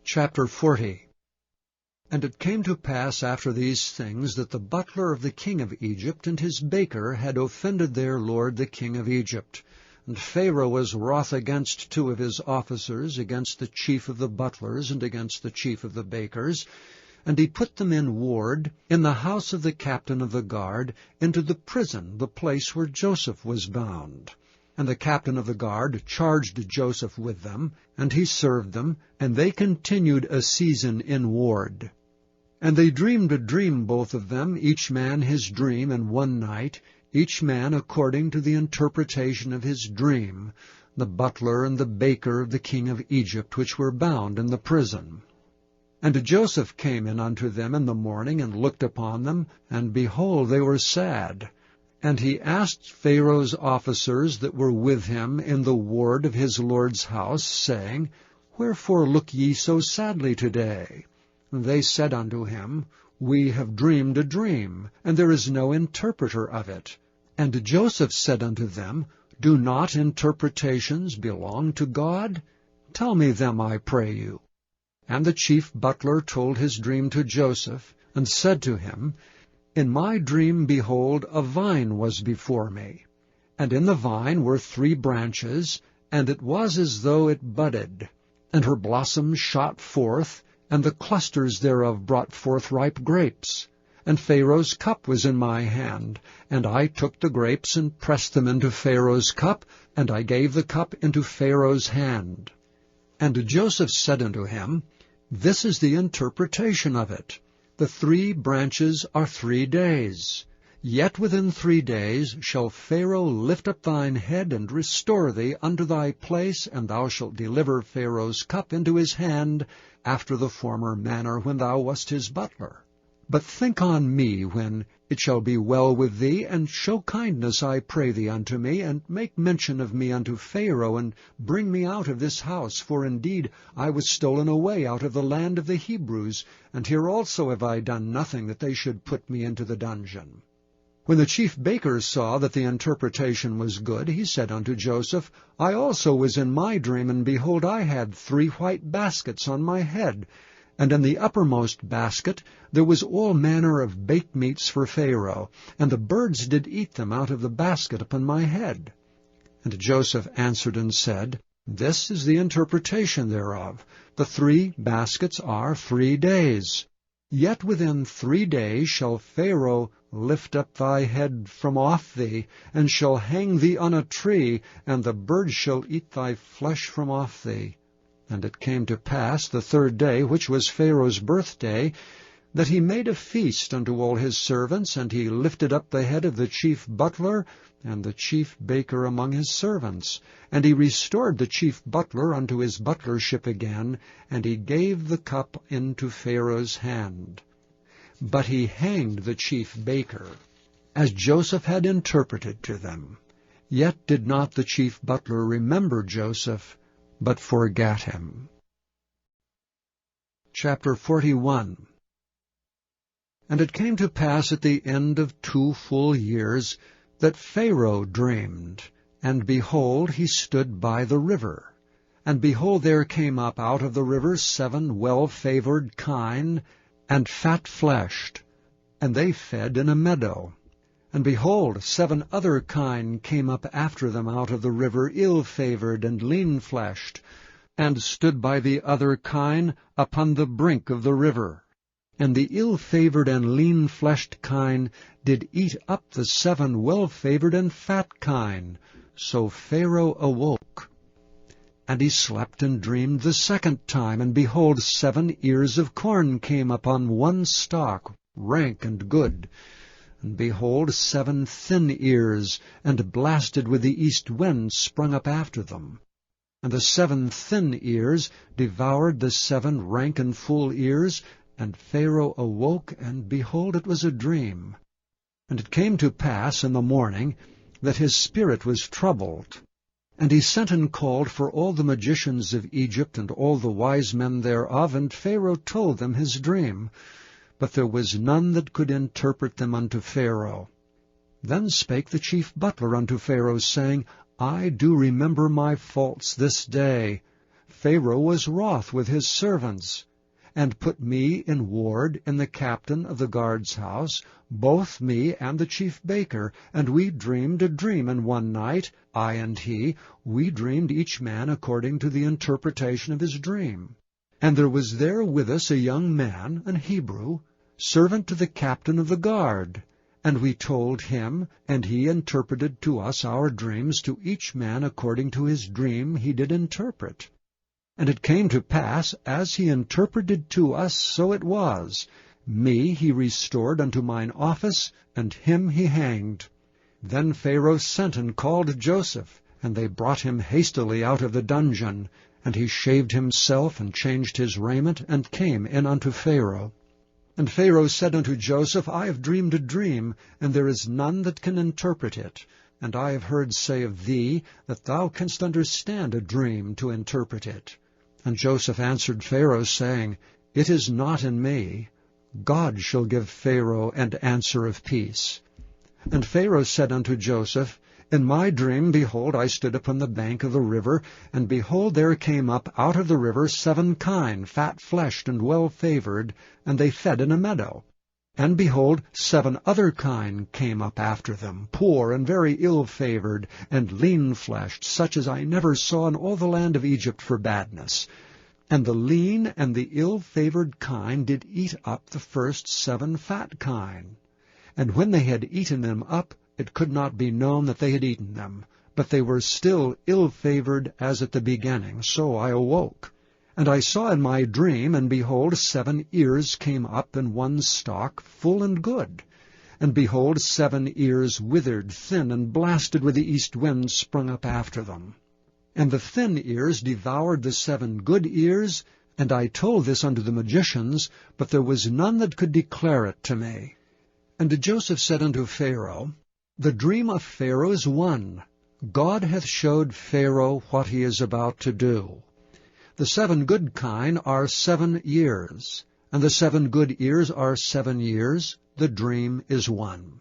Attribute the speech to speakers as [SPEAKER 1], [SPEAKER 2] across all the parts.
[SPEAKER 1] Chapter 40. And it came to pass after these things that the butler of the king of Egypt and his baker had offended their lord the king of Egypt. And Pharaoh was wroth against two of his officers, against the chief of the butlers and against the chief of the bakers. And he put them in ward in the house of the captain of the guard, into the prison, the place where Joseph was bound. And the captain of the guard charged Joseph with them, and he served them, and they continued a season in ward. And they dreamed a dream, both of them, each man his dream in one night, each man according to the interpretation of his dream, the butler and the baker of the king of Egypt, which were bound in the prison. And Joseph came in unto them in the morning, and looked upon them, and behold, they were sad. And he asked Pharaoh's officers that were with him in the ward of his lord's house, saying, Wherefore look ye so sadly today? And they said unto him, We have dreamed a dream, and there is no interpreter of it. And Joseph said unto them, Do not interpretations belong to God? Tell me them, I pray you. And the chief butler told his dream to Joseph, and said to him, In my dream, behold, a vine was before me. And in the vine were 3 branches, and it was as though it budded. And her blossoms shot forth, and the clusters thereof brought forth ripe grapes. And Pharaoh's cup was in my hand, and I took the grapes and pressed them into Pharaoh's cup, and I gave the cup into Pharaoh's hand. And Joseph said unto him, This is the interpretation of it. The 3 branches are 3 days. Yet within 3 days shall Pharaoh lift up thine head, and restore thee unto thy place, and thou shalt deliver Pharaoh's cup into his hand, after the former manner when thou wast his butler. But think on me when it shall be well with thee, and show kindness, I pray thee, unto me, and make mention of me unto Pharaoh, and bring me out of this house. For indeed I was stolen away out of the land of the Hebrews, and here also have I done nothing that they should put me into the dungeon. When the chief baker saw that the interpretation was good, he said unto Joseph, I also was in my dream, and behold, I had 3 white baskets on my head, and in the uppermost basket there was all manner of baked meats for Pharaoh, and the birds did eat them out of the basket upon my head. And Joseph answered and said, This is the interpretation thereof. The 3 baskets are 3 days. Yet within 3 days shall Pharaoh lift up thy head from off thee, and shall hang thee on a tree, and the birds shall eat thy flesh from off thee. And it came to pass the 3rd day, which was Pharaoh's birthday, that he made a feast unto all his servants, and he lifted up the head of the chief butler and the chief baker among his servants. And he restored the chief butler unto his butlership again, and he gave the cup into Pharaoh's hand. But he hanged the chief baker, as Joseph had interpreted to them. Yet did not the chief butler remember Joseph, but forgat him. Chapter 41. And it came to pass at the end of 2 full years that Pharaoh dreamed, and behold, he stood by the river. And behold, there came up out of the river 7 well-favored kine, and fat-fleshed, and they fed in a meadow. And behold, 7 other kine came up after them out of the river, ill-favored and lean-fleshed, and stood by the other kine upon the brink of the river. And the ill-favored and lean-fleshed kine did eat up the 7 well-favored and fat kine. So Pharaoh awoke. And he slept and dreamed the 2nd time, and behold, 7 ears of corn came upon one stalk, rank and good. And behold, 7 thin ears, and blasted with the east wind, sprung up after them. And the 7 thin ears devoured the 7 rank and full ears, and Pharaoh awoke, and behold, it was a dream. And it came to pass in the morning that his spirit was troubled. And he sent and called for all the magicians of Egypt, and all the wise men thereof, and Pharaoh told them his dream. But there was none that could interpret them unto Pharaoh. Then spake the chief butler unto Pharaoh, saying, I do remember my faults this day. Pharaoh was wroth with his servants, and put me in ward in the captain of the guard's house, both me and the chief baker, and we dreamed a dream, and one night, I and he, we dreamed each man according to the interpretation of his dream. And there was there with us a young man, an Hebrew, servant to the captain of the guard. And we told him, and he interpreted to us our dreams, to each man according to his dream he did interpret. And it came to pass, as he interpreted to us, so it was. Me he restored unto mine office, and him he hanged. Then Pharaoh sent and called Joseph, and they brought him hastily out of the dungeon. And he shaved himself, and changed his raiment, and came in unto Pharaoh. And Pharaoh said unto Joseph, I have dreamed a dream, and there is none that can interpret it. And I have heard say of thee, that thou canst understand a dream to interpret it. And Joseph answered Pharaoh, saying, It is not in me. God shall give Pharaoh an answer of peace. And Pharaoh said unto Joseph, In my dream, behold, I stood upon the bank of the river, and behold, there came up out of the river 7 kine, fat-fleshed and well-favored, and they fed in a meadow. And behold, 7 other kine came up after them, poor and very ill-favored, and lean-fleshed, such as I never saw in all the land of Egypt for badness. And the lean and the ill-favored kine did eat up the first 7 fat kine. And when they had eaten them up, it could not be known that they had eaten them, but they were still ill-favored as at the beginning. So I awoke. And I saw in my dream, and behold, 7 ears came up in one stalk, full and good. And behold, 7 ears withered, thin, and blasted with the east wind sprung up after them. And the thin ears devoured the 7 good ears, and I told this unto the magicians, but there was none that could declare it to me. And Joseph said unto Pharaoh, The dream of Pharaoh is one. God hath showed Pharaoh what he is about to do. The 7 good kine are 7 years, and the 7 good ears are 7 years. The dream is one.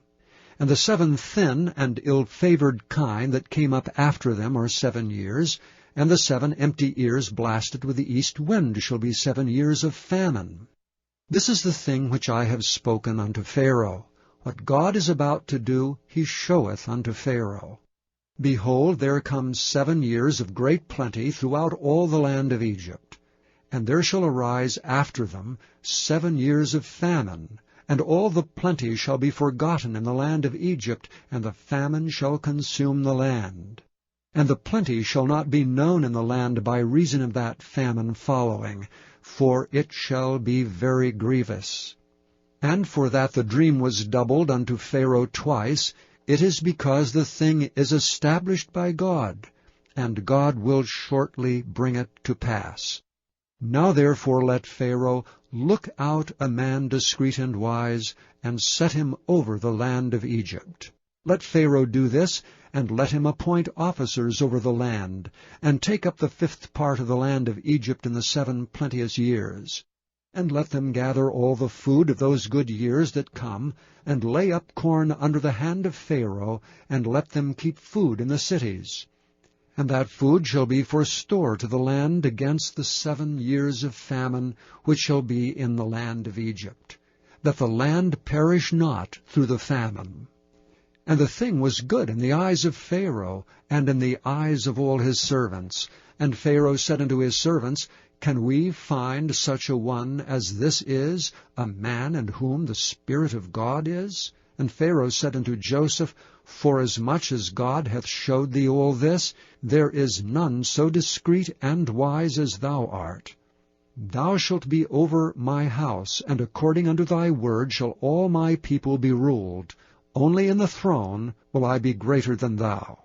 [SPEAKER 1] And the 7 thin and ill-favored kine that came up after them are 7 years, and the 7 empty ears blasted with the east wind shall be 7 years of famine. This is the thing which I have spoken unto Pharaoh. What God is about to do, he showeth unto Pharaoh. Behold, there come 7 years of great plenty throughout all the land of Egypt. And there shall arise after them 7 years of famine, and all the plenty shall be forgotten in the land of Egypt, and the famine shall consume the land. And the plenty shall not be known in the land by reason of that famine following, for it shall be very grievous. And for that the dream was doubled unto Pharaoh twice, it is because the thing is established by God, and God will shortly bring it to pass. Now therefore let Pharaoh look out a man discreet and wise, and set him over the land of Egypt. Let Pharaoh do this, and let him appoint officers over the land, and take up the 5th part of the land of Egypt in the 7 plenteous years. And let them gather all the food of those good years that come, and lay up corn under the hand of Pharaoh, and let them keep food in the cities. And that food shall be for store to the land against the 7 years of famine which shall be in the land of Egypt, that the land perish not through the famine. And the thing was good in the eyes of Pharaoh, and in the eyes of all his servants. And Pharaoh said unto his servants, Can we find such a one as this is, a man in whom the Spirit of God is? And Pharaoh said unto Joseph, Forasmuch as God hath showed thee all this, there is none so discreet and wise as thou art. Thou shalt be over my house, and according unto thy word shall all my people be ruled. Only in the throne will I be greater than thou.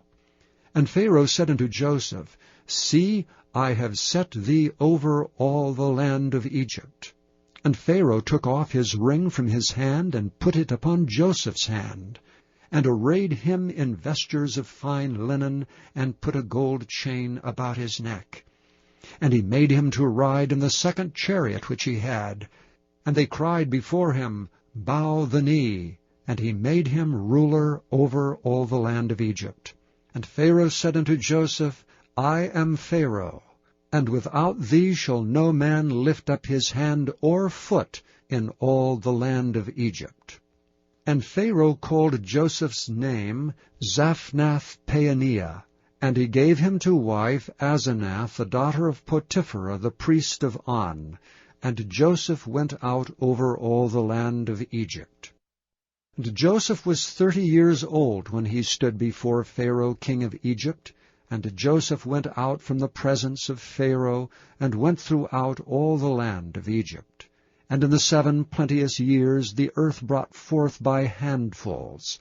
[SPEAKER 1] And Pharaoh said unto Joseph, See, I have set thee over all the land of Egypt. And Pharaoh took off his ring from his hand, and put it upon Joseph's hand, and arrayed him in vestures of fine linen, and put a gold chain about his neck. And he made him to ride in the 2nd chariot which he had. And they cried before him, Bow the knee. And he made him ruler over all the land of Egypt. And Pharaoh said unto Joseph, I am Pharaoh, and without thee shall no man lift up his hand or foot in all the land of Egypt. And Pharaoh called Joseph's name Zaphnath-Paaneah, and he gave him to wife Asenath, the daughter of Potiphera, the priest of On. And Joseph went out over all the land of Egypt. And Joseph was 30 years old when he stood before Pharaoh king of Egypt. And Joseph went out from the presence of Pharaoh, and went throughout all the land of Egypt. And in the 7 plenteous years the earth brought forth by handfuls.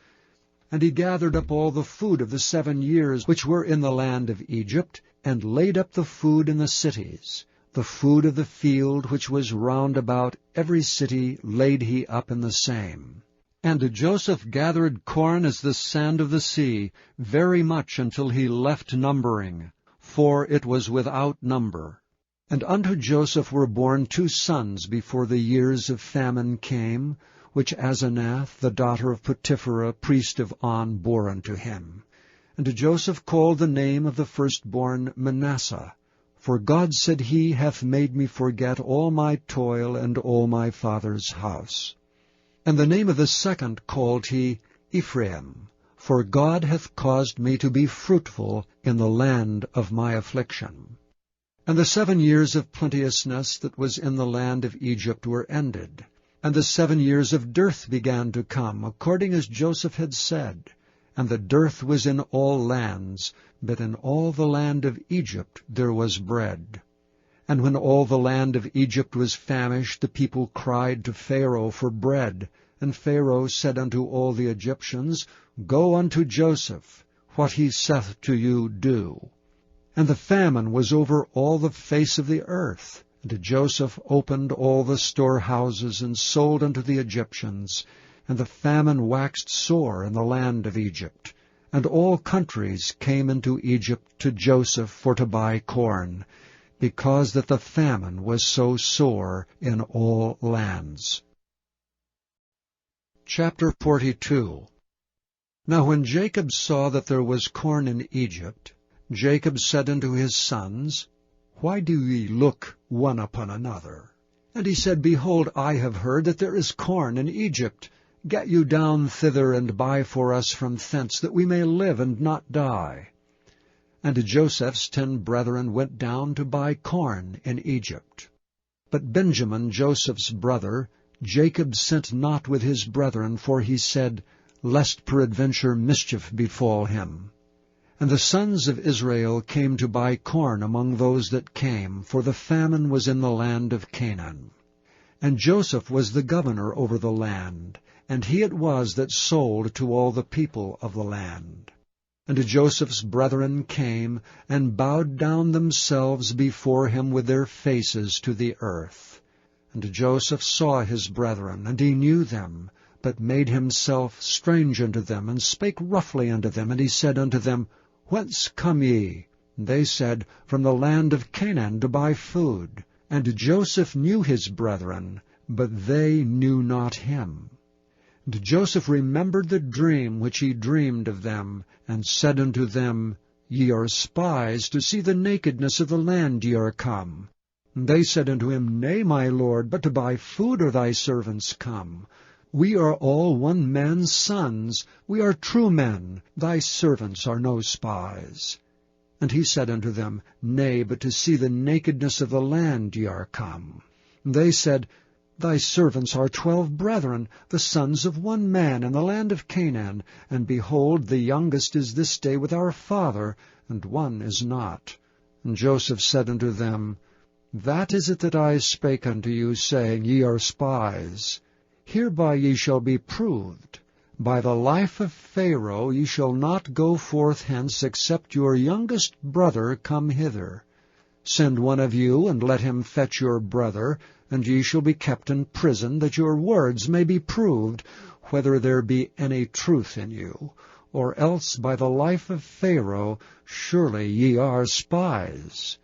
[SPEAKER 1] And he gathered up all the food of the 7 years which were in the land of Egypt, and laid up the food in the cities. The food of the field which was round about every city laid he up in the same. And Joseph gathered corn as the sand of the sea, very much until he left numbering, for it was without number. And unto Joseph were born 2 sons before the years of famine came, which Asenath, the daughter of Potiphera, priest of On, bore unto him. And Joseph called the name of the firstborn Manasseh, for God, said he, hath made me forget all my toil and all my father's house. And the name of the second called he Ephraim, for God hath caused me to be fruitful in the land of my affliction. And the 7 years of plenteousness that was in the land of Egypt were ended, and the 7 years of dearth began to come, according as Joseph had said. And the dearth was in all lands, but in all the land of Egypt there was bread. And when all the land of Egypt was famished, the people cried to Pharaoh for bread. And Pharaoh said unto all the Egyptians, Go unto Joseph, what he saith to you do. And the famine was over all the face of the earth. And Joseph opened all the storehouses, and sold unto the Egyptians. And the famine waxed sore in the land of Egypt. And all countries came into Egypt to Joseph for to buy corn, because that the famine was so sore in all lands. Chapter 42. Now when Jacob saw that there was corn in Egypt, Jacob said unto his sons, Why do ye look one upon another? And he said, Behold, I have heard that there is corn in Egypt. Get you down thither, and buy for us from thence, that we may live and not die. And Joseph's 10 brethren went down to buy corn in Egypt. But Benjamin, Joseph's brother, Jacob sent not with his brethren, for he said, Lest peradventure mischief befall him. And the sons of Israel came to buy corn among those that came, for the famine was in the land of Canaan. And Joseph was the governor over the land, and he it was that sold to all the people of the land. And Joseph's brethren came, and bowed down themselves before him with their faces to the earth. And Joseph saw his brethren, and he knew them, but made himself strange unto them, and spake roughly unto them. And he said unto them, Whence come ye? And they said, From the land of Canaan to buy food. And Joseph knew his brethren, but they knew not him. And Joseph remembered the dream which he dreamed of them, and said unto them, Ye are spies, to see the nakedness of the land ye are come. And they said unto him, Nay, my lord, but to buy food are thy servants come. We are all one man's sons. We are true men. Thy servants are no spies. And he said unto them, Nay, but to see the nakedness of the land ye are come. And they said, Thy servants are 12 brethren, the sons of one man in the land of Canaan. And behold, the youngest is this day with our father, and one is not. And Joseph said unto them, That is it that I spake unto you, saying, Ye are spies. Hereby ye shall be proved. By the life of Pharaoh ye shall not go forth hence, except your youngest brother come hither. Send one of you, and let him fetch your brother, and ye shall be kept in prison, that your words may be proved, whether there be any truth in you. Or else by the life of Pharaoh surely ye are spies.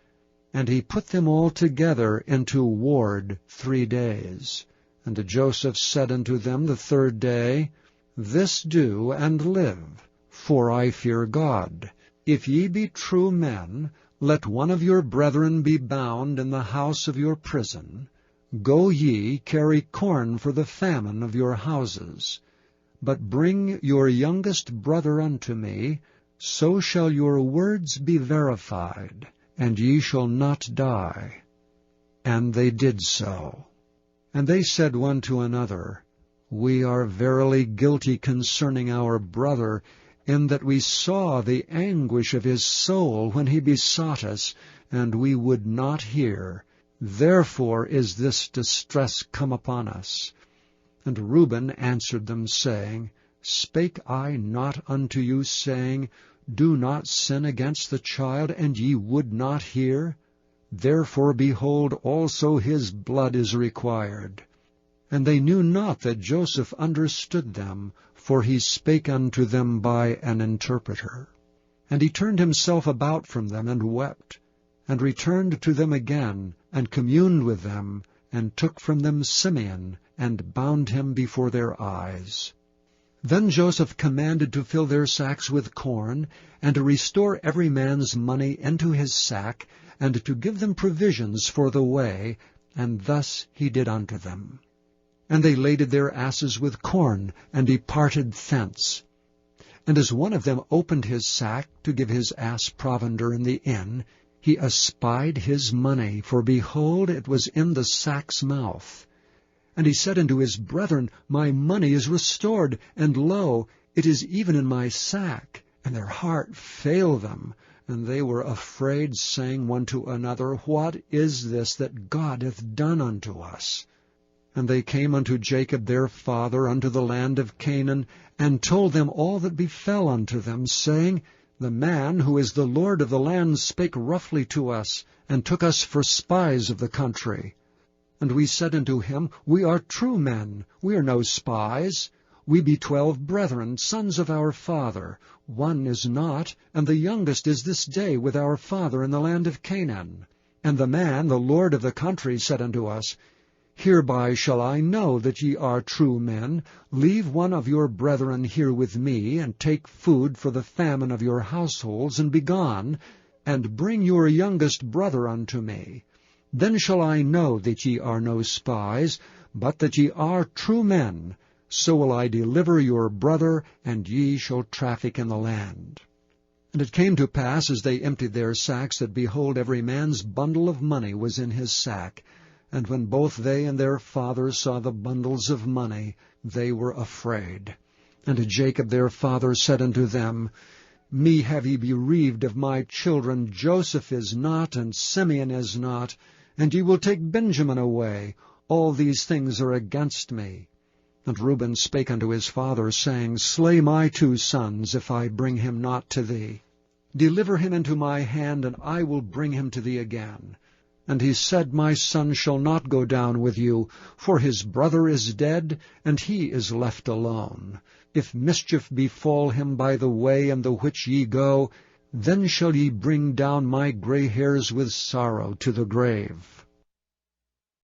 [SPEAKER 1] And he put them all together into ward 3 days. And Joseph said unto them the 3rd day, This do, and live, for I fear God. If ye be true men, Let one of your brethren be bound in the house of your prison. Go ye, carry corn for the famine of your houses. But bring your youngest brother unto me, so shall your words be verified, and ye shall not die. And they did so. And they said one to another, We are verily guilty concerning our brother, in that we saw the anguish of his soul when he besought us, and we would not hear. Therefore is this distress come upon us. And Reuben answered them, saying, Spake I not unto you, saying, Do not sin against the child, and ye would not hear? Therefore, behold, also his blood is required. And they knew not that Joseph understood them, for he spake unto them by an interpreter. And he turned himself about from them, and wept, and returned to them again, and communed with them, and took from them Simeon, and bound him before their eyes. Then Joseph commanded to fill their sacks with corn, and to restore every man's money into his sack, and to give them provisions for the way, and thus he did unto them. And they laded their asses with corn, and departed thence. And as one of them opened his sack to give his ass provender in the inn, he espied his money, for behold, it was in the sack's mouth. And he said unto his brethren, My money is restored, and lo, it is even in my sack. And their heart failed them, and they were afraid, saying one to another, What is this that God hath done unto us? And they came unto Jacob their father unto the land of Canaan, and told them all that befell unto them, saying, The man who is the Lord of the land spake roughly to us, and took us for spies of the country. And we said unto him, We are true men, we are no spies. We be 12 brethren, sons of our father. One is not, and the youngest is this day with our father in the land of Canaan. And the man, the Lord of the country, said unto us, Hereby shall I know that ye are true men. Leave one of your brethren here with me, and take food for the famine of your households, and be gone, and bring your youngest brother unto me. Then shall I know that ye are no spies, but that ye are true men. So will I deliver your brother, and ye shall traffic in the land. And it came to pass, as they emptied their sacks, that, behold, every man's bundle of money was in his sack. And when both they and their father saw the bundles of money, they were afraid. And Jacob their father said unto them, Me have ye bereaved of my children. Joseph is not, and Simeon is not, and ye will take Benjamin away. All these things are against me. And Reuben spake unto his father, saying, Slay my 2 sons, if I bring him not to thee. Deliver him into my hand, and I will bring him to thee again. And he said, My son shall not go down with you, for his brother is dead, and he is left alone. If mischief befall him by the way in the which ye go, then shall ye bring down my gray hairs with sorrow to the grave.